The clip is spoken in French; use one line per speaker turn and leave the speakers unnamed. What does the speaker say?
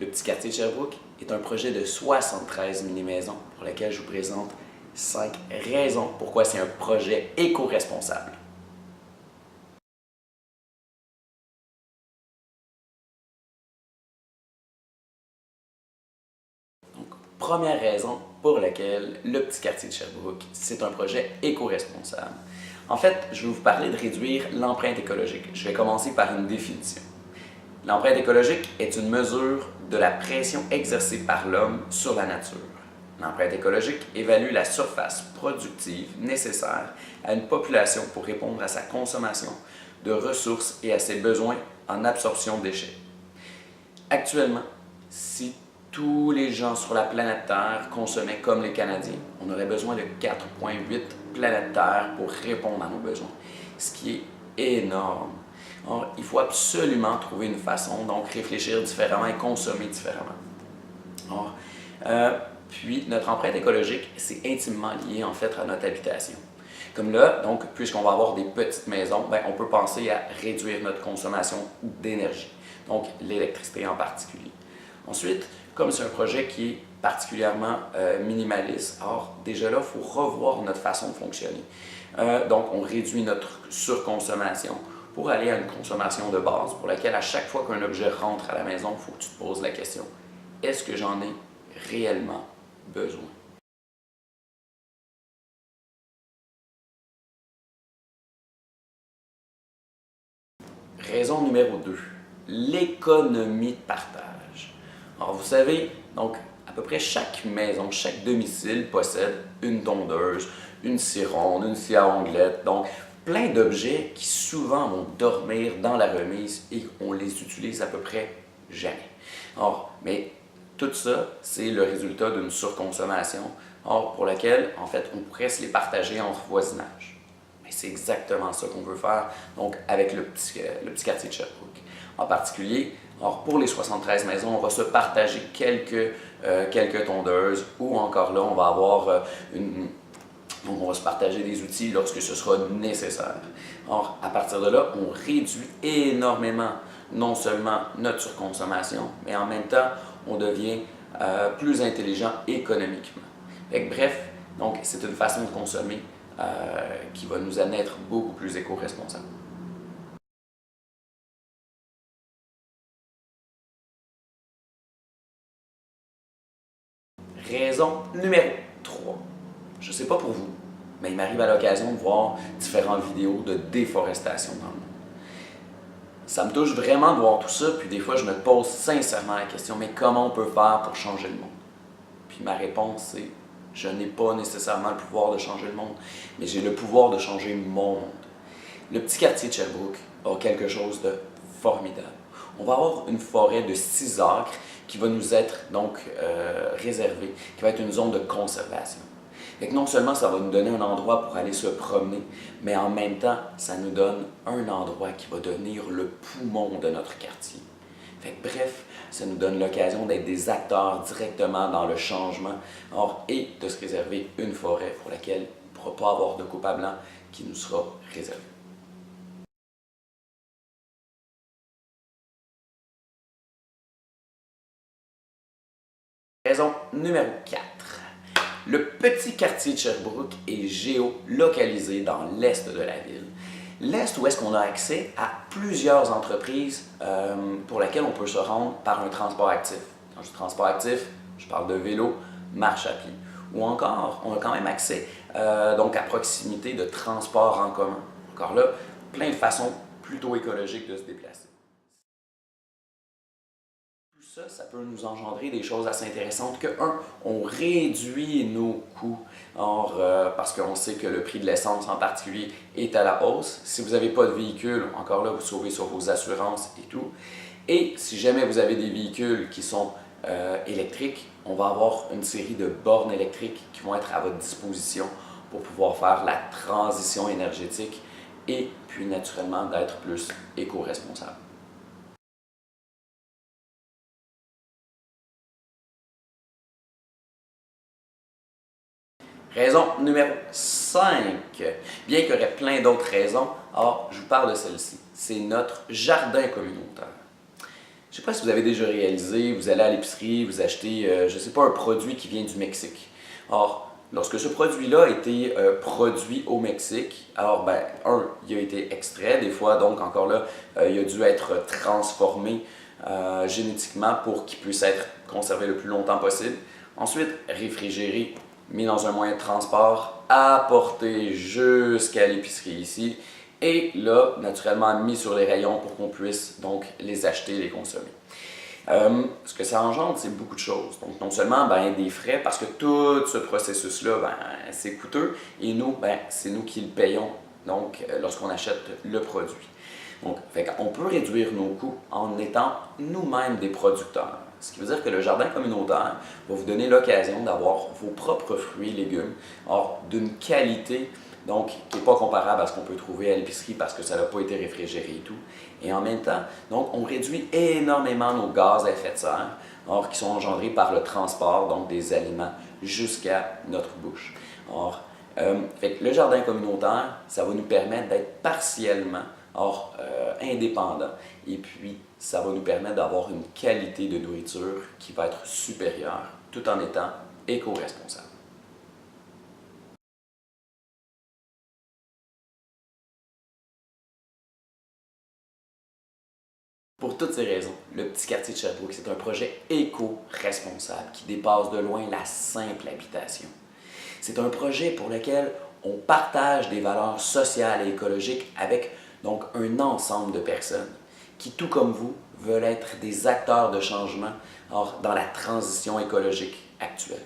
Le petit quartier de Sherbrooke est un projet de 73 mini-maisons pour lequel je vous présente 5 raisons pourquoi c'est un projet éco-responsable. Donc, première raison pour laquelle le petit quartier de Sherbrooke, c'est un projet éco-responsable. En fait, je vais vous parler de réduire l'empreinte écologique. Je vais commencer par une définition. L'empreinte écologique est une mesure de la pression exercée par l'homme sur la nature. L'empreinte écologique évalue la surface productive nécessaire à une population pour répondre à sa consommation de ressources et à ses besoins en absorption de déchets. Actuellement, si tous les gens sur la planète Terre consommaient comme les Canadiens, on aurait besoin de 4,8 planètes Terre pour répondre à nos besoins, ce qui est énorme. Or, il faut absolument trouver une façon, donc réfléchir différemment et consommer différemment. Or, puis, notre empreinte écologique, c'est intimement lié en fait à notre habitation. Comme là, donc, puisqu'on va avoir des petites maisons, on peut penser à réduire notre consommation d'énergie, donc l'électricité en particulier. Ensuite, comme c'est un projet qui est particulièrement minimaliste, or déjà là, il faut revoir notre façon de fonctionner. Donc, on réduit notre surconsommation pour aller à une consommation de base pour laquelle à chaque fois qu'un objet rentre à la maison, il faut que tu te poses la question, est-ce que j'en ai réellement besoin? Raison numéro 2, l'économie de partage. Alors vous savez, donc à peu près chaque maison, chaque domicile possède une tondeuse, une scie ronde, une scie à onglettes, donc plein d'objets qui souvent vont dormir dans la remise et on les utilise à peu près jamais. Or, mais tout ça, c'est le résultat d'une surconsommation, or pour laquelle, en fait, on pourrait se les partager entre voisinage. Mais c'est exactement ça qu'on veut faire donc avec le petit quartier de Sherbrooke. En particulier, or pour les 73 maisons, on va se partager quelques tondeuses ou encore là, on va avoir donc, on va se partager des outils lorsque ce sera nécessaire. Or, à partir de là, on réduit énormément non seulement notre surconsommation, mais en même temps, on devient plus intelligent économiquement. Bref, donc c'est une façon de consommer qui va nous amener à être beaucoup plus éco-responsables. Raison numéro 3. Je ne sais pas pour vous, mais il m'arrive à l'occasion de voir différentes vidéos de déforestation dans le monde. Ça me touche vraiment de voir tout ça, puis des fois je me pose sincèrement la question, mais comment on peut faire pour changer le monde? Puis ma réponse c'est, je n'ai pas nécessairement le pouvoir de changer le monde, mais j'ai le pouvoir de changer mon monde. Le petit quartier de Sherbrooke a quelque chose de formidable. On va avoir une forêt de 6 acres qui va nous être donc réservée, qui va être une zone de conservation. Fait que non seulement ça va nous donner un endroit pour aller se promener, mais en même temps, ça nous donne un endroit qui va devenir le poumon de notre quartier. Fait que, bref, ça nous donne l'occasion d'être des acteurs directement dans le changement et de se réserver une forêt pour laquelle il ne pourra pas avoir de coupe à blanc qui nous sera réservée. Raison numéro 4. Le petit quartier de Sherbrooke est géolocalisé dans l'est de la ville. L'est où est-ce qu'on a accès à plusieurs entreprises pour lesquelles on peut se rendre par un transport actif. Quand je dis transport actif, je parle de vélo, marche à pied. Ou encore, on a quand même accès donc à proximité de transports en commun. Encore là, plein de façons plutôt écologiques de se déplacer. Ça peut nous engendrer des choses assez intéressantes que, on réduit nos coûts. Or, parce qu'on sait que le prix de l'essence en particulier est à la hausse. Si vous n'avez pas de véhicule, encore là, vous sauvez sur vos assurances et tout. Et si jamais vous avez des véhicules qui sont électriques, on va avoir une série de bornes électriques qui vont être à votre disposition pour pouvoir faire la transition énergétique et puis naturellement d'être plus éco-responsable. Raison numéro 5. Bien qu'il y aurait plein d'autres raisons, je vous parle de celle-ci. C'est notre jardin communautaire. Je ne sais pas si vous avez déjà réalisé, vous allez à l'épicerie, vous achetez, je ne sais pas, un produit qui vient du Mexique. Or, lorsque ce produit-là a été produit au Mexique, alors, ben, il a été extrait, des fois, donc encore là, il a dû être transformé génétiquement pour qu'il puisse être conservé le plus longtemps possible. Ensuite, réfrigéré, mis dans un moyen de transport, apporté jusqu'à l'épicerie ici, et là, naturellement, mis sur les rayons pour qu'on puisse donc les acheter et les consommer. Ce que ça engendre, c'est beaucoup de choses. Donc, non seulement des frais, parce que tout ce processus-là, c'est coûteux, et nous, c'est nous qui le payons donc, lorsqu'on achète le produit. Donc, on peut réduire nos coûts en étant nous-mêmes des producteurs. Ce qui veut dire que le jardin communautaire va vous donner l'occasion d'avoir vos propres fruits et légumes, or d'une qualité donc qui n'est pas comparable à ce qu'on peut trouver à l'épicerie parce que ça n'a pas été réfrigéré et tout. Et en même temps, donc, on réduit énormément nos gaz à effet de serre, or, qui sont engendrés par le transport donc, des aliments jusqu'à notre bouche. Or, le jardin communautaire, ça va nous permettre d'être partiellement indépendants. Et puis, ça va nous permettre d'avoir une qualité de nourriture qui va être supérieure tout en étant éco-responsable. Pour toutes ces raisons, le petit quartier de Sherbrooke, c'est un projet éco-responsable qui dépasse de loin la simple habitation. C'est un projet pour lequel on partage des valeurs sociales et écologiques avec donc un ensemble de personnes qui, tout comme vous, veulent être des acteurs de changement dans la transition écologique actuelle.